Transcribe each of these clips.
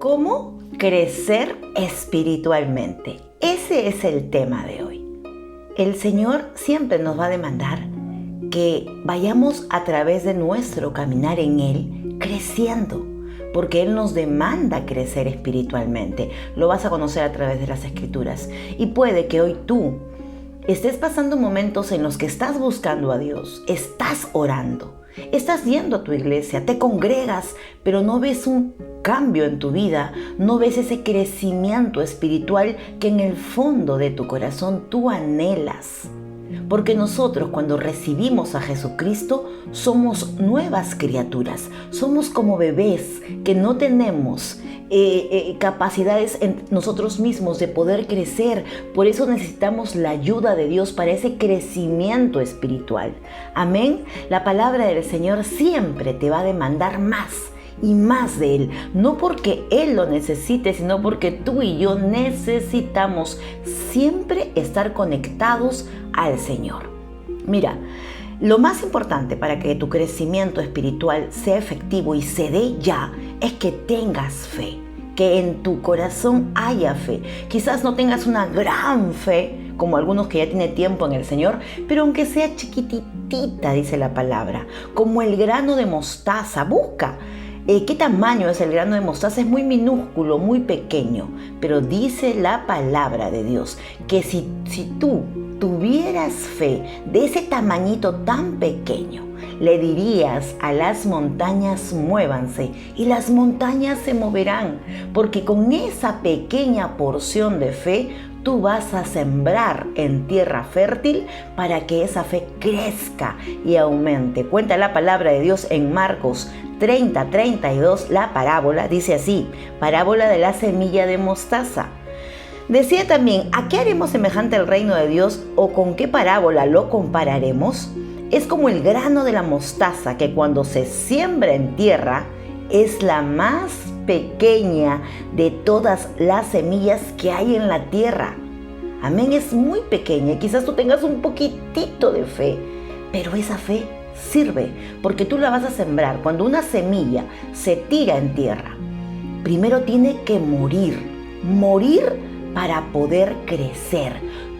¿Cómo crecer espiritualmente? Ese es el tema de hoy. El Señor siempre nos va a demandar que vayamos a través de nuestro caminar en Él creciendo, porque Él nos demanda crecer espiritualmente. Lo vas a conocer a través de las Escrituras. Y puede que hoy tú estés pasando momentos en los que estás buscando a Dios, estás orando, estás yendo a tu iglesia, te congregas, pero no ves un cambio en tu vida, no ves ese crecimiento espiritual que en el fondo de tu corazón tú anhelas. Porque nosotros cuando recibimos a Jesucristo somos nuevas criaturas, somos como bebés que no tenemos capacidades en nosotros mismos de poder crecer. Por eso necesitamos la ayuda de Dios para ese crecimiento espiritual. Amén. La palabra del Señor siempre te va a demandar más y más de Él, no porque Él lo necesite, sino porque tú y yo necesitamos siempre estar conectados al Señor. Mira, lo más importante para que tu crecimiento espiritual sea efectivo y se dé ya es que tengas fe, que en tu corazón haya fe. Quizás no tengas una gran fe, como algunos que ya tienen tiempo en el Señor, pero aunque sea chiquitita, dice la palabra, como el grano de mostaza. Busca ¿qué tamaño es el grano de mostaza? Es muy minúsculo, muy pequeño, pero dice la palabra de Dios que si tú tuvieras fe de ese tamañito tan pequeño, le dirías a las montañas muévanse y las montañas se moverán, porque con esa pequeña porción de fe tú vas a sembrar en tierra fértil para que esa fe crezca y aumente. Cuenta la palabra de Dios en Marcos 30:32, la parábola, dice así, parábola de la semilla de mostaza. Decía también, ¿a qué haremos semejante el reino de Dios o con qué parábola lo compararemos? Es como el grano de la mostaza que cuando se siembra en tierra es la más pequeña de todas las semillas que hay en la tierra. Amén, es muy pequeña y quizás tú tengas un poquitito de fe, pero esa fe sirve porque tú la vas a sembrar. Cuando una semilla se tira en tierra, primero tiene que morir para poder crecer.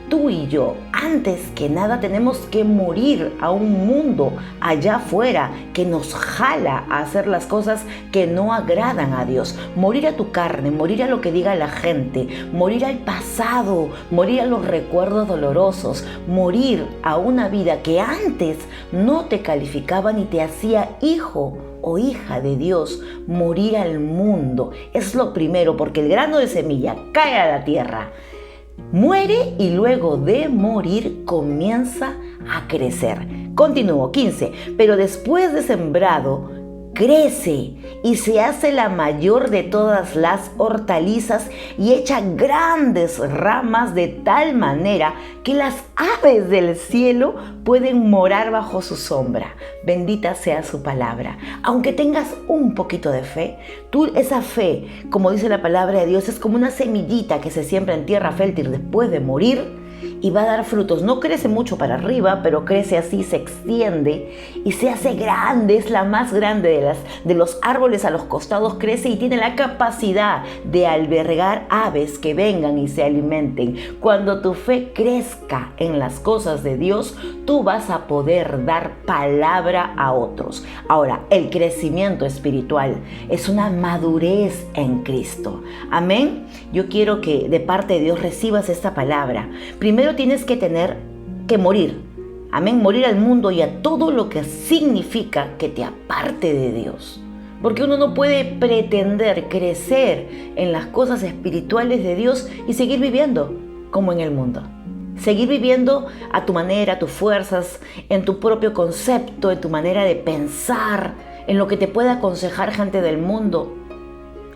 Tú y yo, antes que nada, tenemos que morir a un mundo allá afuera que nos jala a hacer las cosas que no agradan a Dios. Morir a tu carne, morir a lo que diga la gente, morir al pasado, morir a los recuerdos dolorosos, morir a una vida que antes no te calificaba ni te hacía hijo o hija de Dios. Morir al mundo es lo primero, porque el grano de semilla cae a la tierra, muere y luego de morir comienza a crecer. Continúo, 15. Pero después de sembrado, crece y se hace la mayor de todas las hortalizas y echa grandes ramas de tal manera que las aves del cielo pueden morar bajo su sombra. Bendita sea su palabra. Aunque tengas un poquito de fe, esa fe, como dice la palabra de Dios, es como una semillita que se siembra en tierra fértil después de morir y va a dar frutos. No crece mucho para arriba, pero crece así, se extiende y se hace grande. Es la más grande de los árboles a los costados, crece y tiene la capacidad de albergar aves que vengan y se alimenten. Cuando tu fe crezca en las cosas de Dios, tú vas a poder dar palabra a otros. Ahora, el crecimiento espiritual es una madurez en Cristo. Amén. Yo quiero que de parte de Dios recibas esta palabra. Primero tienes que tener que morir. Amén, morir al mundo y a todo lo que significa que te aparte de Dios. Porque uno no puede pretender crecer en las cosas espirituales de Dios y seguir viviendo como en el mundo. Seguir viviendo a tu manera, a tus fuerzas, en tu propio concepto, en tu manera de pensar, en lo que te puede aconsejar gente del mundo.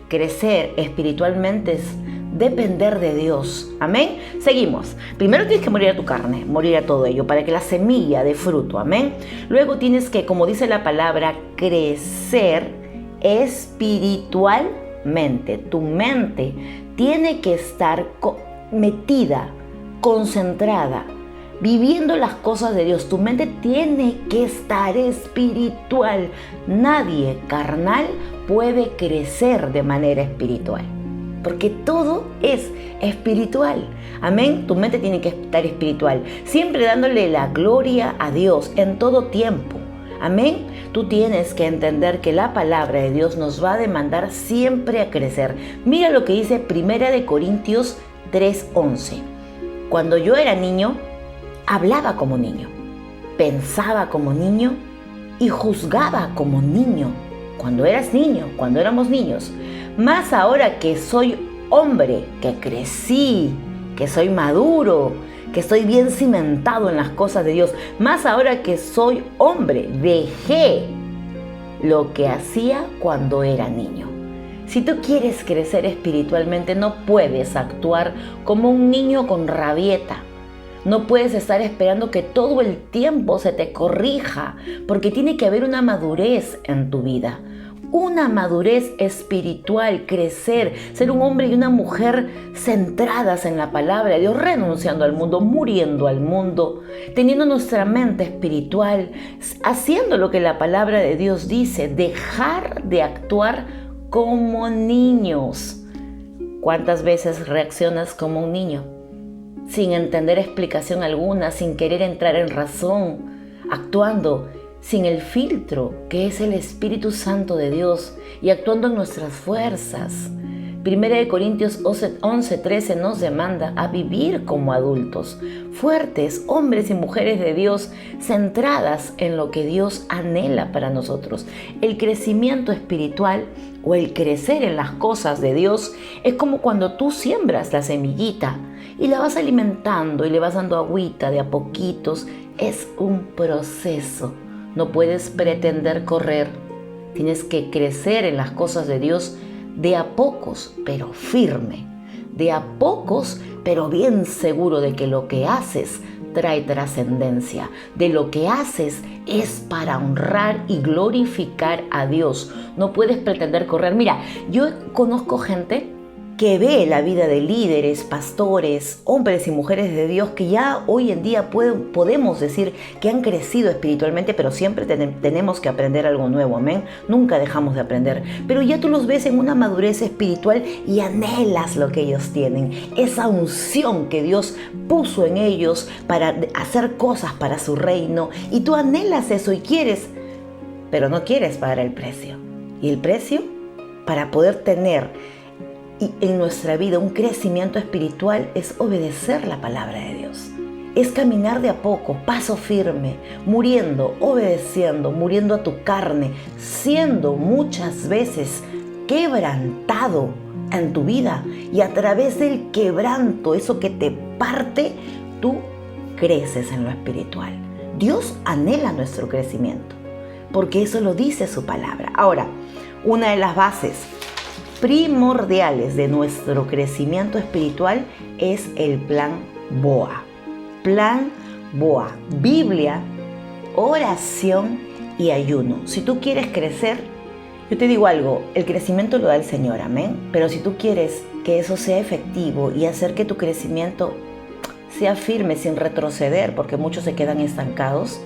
Crecer espiritualmente es depender de Dios. Amén. Seguimos. Primero tienes que morir a tu carne, morir a todo ello, para que la semilla dé fruto. Amén. Luego tienes que, como dice la palabra, crecer espiritualmente. Tu mente tiene que estar metida, concentrada. viviendo las cosas de Dios. Tu mente tiene que estar espiritual. Nadie carnal puede crecer de manera espiritual, porque todo es espiritual. Amén. Tu mente tiene que estar espiritual, siempre dándole la gloria a Dios en todo tiempo. Amén. Tú tienes que entender que la palabra de Dios nos va a demandar siempre a crecer. Mira lo que dice 1 Corintios 3:11. Cuando yo era niño, hablaba como niño, pensaba como niño y juzgaba como niño. Cuando eras niño, cuando éramos niños. Más ahora que soy hombre, que crecí, que soy maduro, que estoy bien cimentado en las cosas de Dios, más ahora que soy hombre, dejé lo que hacía cuando era niño. Si tú quieres crecer espiritualmente, no puedes actuar como un niño con rabieta. No puedes estar esperando que todo el tiempo se te corrija, porque tiene que haber una madurez en tu vida. Una madurez espiritual, crecer, ser un hombre y una mujer centradas en la palabra de Dios, renunciando al mundo, muriendo al mundo, teniendo nuestra mente espiritual, haciendo lo que la palabra de Dios dice, dejar de actuar como niños. ¿Cuántas veces reaccionas como un niño? Sin entender explicación alguna, sin querer entrar en razón, actuando sin el filtro que es el Espíritu Santo de Dios y actuando en nuestras fuerzas. 1 Corintios 11:13 nos demanda a vivir como adultos, fuertes, hombres y mujeres de Dios, centradas en lo que Dios anhela para nosotros. El crecimiento espiritual o el crecer en las cosas de Dios es como cuando tú siembras la semillita y la vas alimentando y le vas dando agüita de a poquitos. Es un proceso. No puedes pretender correr. Tienes que crecer en las cosas de Dios de a pocos, pero firme. De a pocos, pero bien seguro de que lo que haces trae trascendencia. De lo que haces es para honrar y glorificar a Dios. No puedes pretender correr. Mira, yo conozco gente que ve la vida de líderes, pastores, hombres y mujeres de Dios que ya hoy en día podemos decir que han crecido espiritualmente, pero siempre tenemos que aprender algo nuevo, amén. Nunca dejamos de aprender, pero ya tú los ves en una madurez espiritual y anhelas lo que ellos tienen, esa unción que Dios puso en ellos para hacer cosas para su reino, y tú anhelas eso y quieres, pero no quieres pagar el precio. ¿Y el precio? Para poder tener en nuestra vida un crecimiento espiritual es obedecer la palabra de Dios. Es caminar de a poco, paso firme, muriendo, obedeciendo, muriendo a tu carne, siendo muchas veces quebrantado en tu vida, y a través del quebranto, eso que te parte, tú creces en lo espiritual. Dios anhela nuestro crecimiento, porque eso lo dice su palabra. Ahora, una de las bases primordiales de nuestro crecimiento espiritual es el plan BOA. Plan BOA, Biblia, oración y ayuno. Si tú quieres crecer, yo te digo algo, el crecimiento lo da el Señor, amén. Pero si tú quieres que eso sea efectivo y hacer que tu crecimiento sea firme sin retroceder, porque muchos se quedan estancados,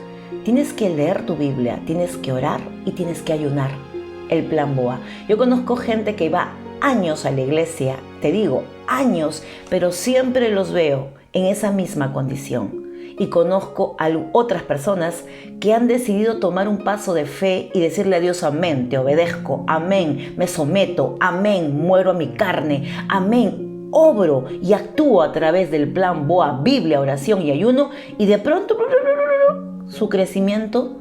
tienes que leer tu Biblia, tienes que orar y tienes que ayunar. El plan BOA. Yo conozco gente que va años a la iglesia, te digo, años, pero siempre los veo en esa misma condición. Y conozco a otras personas que han decidido tomar un paso de fe y decirle a Dios, amén, te obedezco, amén, me someto, amén, muero a mi carne, amén, obro y actúo a través del plan BOA, Biblia, oración y ayuno, y de pronto su crecimiento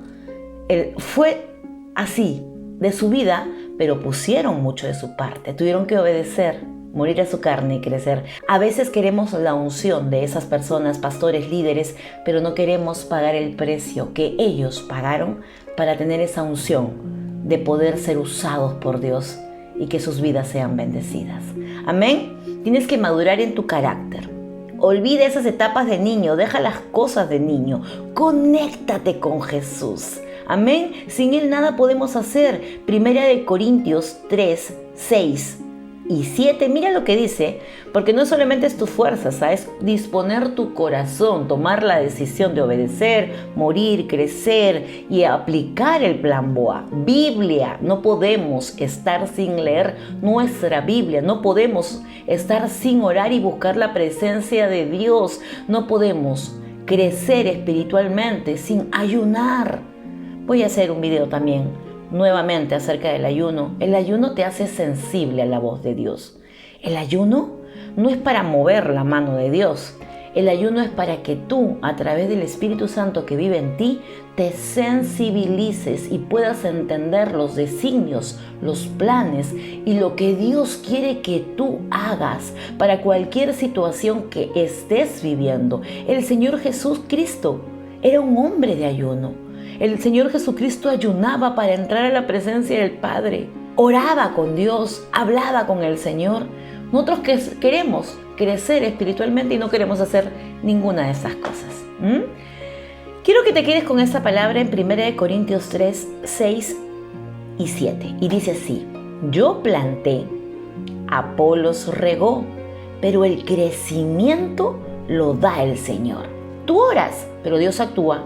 fue así de su vida, pero pusieron mucho de su parte, tuvieron que obedecer, morir a su carne y crecer. A veces queremos la unción de esas personas, pastores, líderes, pero no queremos pagar el precio que ellos pagaron para tener esa unción de poder ser usados por Dios y que sus vidas sean bendecidas. Amén. Tienes que madurar en tu carácter. Olvida esas etapas de niño, deja las cosas de niño, conéctate con Jesús. Amén. Sin Él nada podemos hacer. 1 Corintios 3:6 y 7, mira lo que dice, porque no solamente es tu fuerza, ¿sabes? Disponer tu corazón, tomar la decisión de obedecer, morir, crecer y aplicar el plan BOA. Biblia, no podemos estar sin leer nuestra Biblia, no podemos estar sin orar y buscar la presencia de Dios, no podemos crecer espiritualmente sin ayunar. Voy a hacer un video también nuevamente acerca del ayuno. El ayuno te hace sensible a la voz de Dios. El ayuno no es para mover la mano de Dios. El ayuno es para que tú, a través del Espíritu Santo que vive en ti, te sensibilices y puedas entender los designios, los planes y lo que Dios quiere que tú hagas para cualquier situación que estés viviendo. El Señor Jesucristo era un hombre de ayuno. El Señor Jesucristo ayunaba para entrar a la presencia del Padre. Oraba con Dios, hablaba con el Señor. Nosotros queremos crecer espiritualmente y no queremos hacer ninguna de esas cosas. Quiero que te quedes con esa palabra en 1 Corintios 3, 6 y 7. Y dice así: yo planté, Apolos regó, pero el crecimiento lo da el Señor. Tú oras, pero Dios actúa.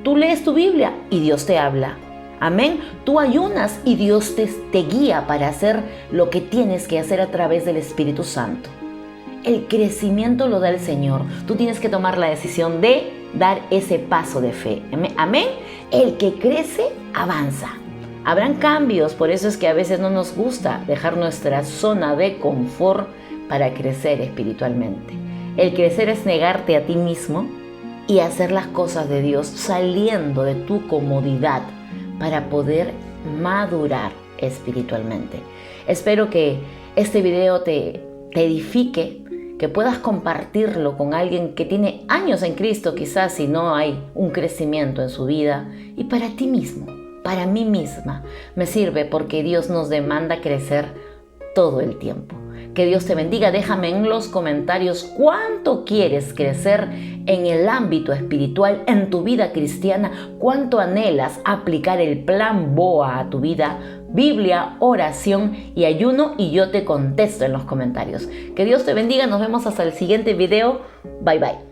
Tú lees tu Biblia y Dios te habla. Amén. Tú ayunas y Dios te guía para hacer lo que tienes que hacer a través del Espíritu Santo. El crecimiento lo da el Señor. Tú tienes que tomar la decisión de dar ese paso de fe. Amén. El que crece, avanza. Habrán cambios, por eso es que a veces no nos gusta dejar nuestra zona de confort para crecer espiritualmente. El crecer es negarte a ti mismo y hacer las cosas de Dios saliendo de tu comodidad para poder madurar espiritualmente. Espero que este video te edifique, que puedas compartirlo con alguien que tiene años en Cristo, quizás si no hay un crecimiento en su vida, y para ti mismo, para mí misma, me sirve porque Dios nos demanda crecer todo el tiempo. Que Dios te bendiga. Déjame en los comentarios cuánto quieres crecer en el ámbito espiritual, en tu vida cristiana, cuánto anhelas aplicar el plan BOA a tu vida, Biblia, oración y ayuno, y yo te contesto en los comentarios. Que Dios te bendiga. Nos vemos hasta el siguiente video. Bye bye.